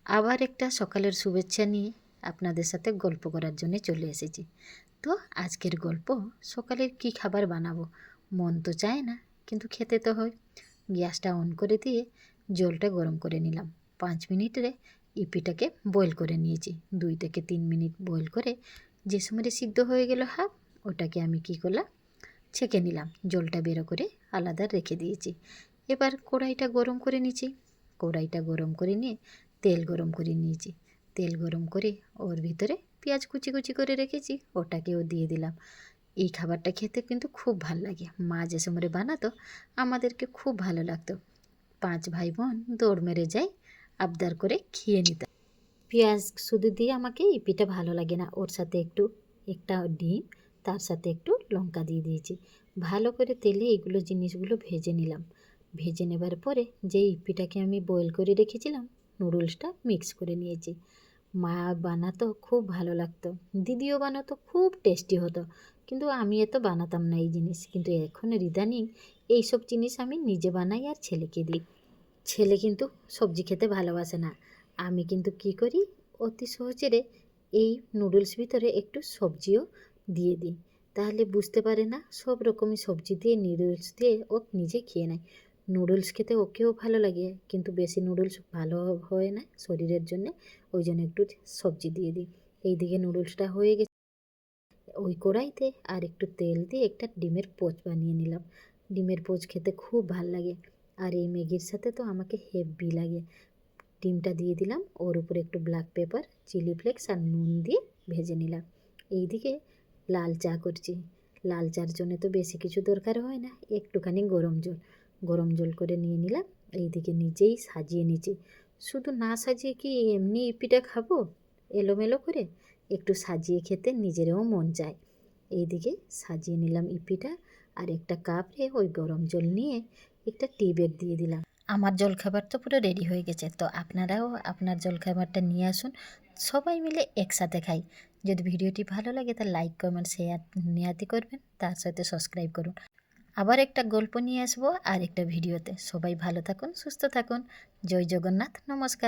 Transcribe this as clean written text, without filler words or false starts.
আবার একটা সকালের শুভেচ্ছা নিয়ে আপনাদের সাথে গল্প করার জন্য চলে এসেছি। তো আজকের গল্প, সকালের কি খাবার বানাবো, মন তো চায় না কিন্তু খেতে তো হয়। গ্যাসটা অন করে দিয়ে জলটা গরম করে নিলাম। 5 মিনিটে ইপিটাকে বয়েল করে নিয়েছি। 2 থেকে 3 মিনিট বয়েল করে যে সময় সিদ্ধ হয়ে গেল হাফ, ওটাকে আমি কি করলাম, ছেঁকে নিলাম। জলটা বেরো করে আলাদা রেখে দিয়েছি। এবার কড়াইটা গরম করে নিয়েছি। কড়াইটা গরম করে নিয়ে তেল গরম করে নিয়েছি। তেল গরম করে ওর ভিতরে পেঁয়াজ কুচি কুচি করে রেখেছি, ওটাকেও দিয়ে দিলাম। এই খাবারটা খেতে কিন্তু খুব ভালো লাগে। মা যে সময় বানাতো আমাদেরকে খুব ভালো লাগতো। 5 ভাই বোন দৌড় মেরে যাই আবদার করে খেয়ে নিতাম। পেঁয়াজ শুধু দিয়ে আমাকে ইপিটা ভালো লাগে না, ওর সাথে একটু একটা ডিম, তার সাথে একটু লঙ্কা দিয়ে দিয়েছি। ভালো করে তেলে এগুলো জিনিসগুলো ভেজে নিলাম। ভেজে নেবার পরে যে ইপিটাকে আমি বয়েল করে রেখেছিলাম, নুডলসটা মিক্স করে নিয়েছি। মা বানাতো খুব ভালো লাগতো, দিদিও বানাতো খুব টেস্টি হতো, কিন্তু আমি এত বানাতাম না এই জিনিস। কিন্তু এখন ইদানিং এইসব জিনিস আমি নিজে বানাই আর ছেলেকে দিই। ছেলে কিন্তু সবজি খেতে ভালোবাসে না। আমি কিন্তু কি করি, অতি সহজে এই নুডলস ভিতরে একটু সবজিও দিয়ে দিই। তাহলে বুঝতে পারে না, সব রকমই সবজি দিয়ে নুডলস দিয়ে ও নিজে খেয়ে নেয়। নুডলস খেতে ওকেও ভালো লাগে, কিন্তু বেশি নুডলস ভালো হয় না শরীরের জন্যে, ওই জন্য একটু সবজি দিয়ে দিই। এইদিকে নুডলসটা হয়ে গেছে। ওই কড়াইতে আর একটু তেল দিয়ে একটা ডিমের পোচ বানিয়ে নিলাম। ডিমের পোচ খেতে খুব ভাল লাগে, আর এই ম্যাগির সাথে তো আমাকে হেভি লাগে। ডিমটা দিয়ে দিলাম, ওর উপরে একটু ব্ল্যাক পেপার, চিলি ফ্লেক্স আর নুন দিয়ে ভেজে নিলাম। এইদিকে লাল চা করছি। লাল চার জন্য তো বেশি কিছু দরকার হয় না, একটুখানি গরম জল করে নিয়ে নিলাম। এইদিকে নিজেই সাজিয়ে নিচ্ছি। শুধু না সাজিয়ে কি এমনি পিঠা খাবো এলোমেলো করে, একটু সাজিয়ে খেতে নিজেরও মন চায়। এইদিকে সাজিয়ে নিলাম ইপিটা, আর একটা কাপে ওই গরম জল নিয়ে একটা টি ব্যাগ দিয়ে দিলাম। আমার জলখাবার তো পুরো রেডি হয়ে গেছে, তো আপনারাও আপনার জলখাবারটা নিয়ে আসুন, সবাই মিলে একসাথে খাই। যদি ভিডিওটি ভালো লাগে তাহলে লাইক কমেন্ট শেয়ার নিহাতি করবেন, তার সাথে সাবস্ক্রাইব করুন। আবার একটা গল্প নিয়ে আসবো আর একটা ভিডিওতে। সবাই ভালো থাকুন, সুস্থ থাকুন। জয় জগন্নাথ, নমস্কার।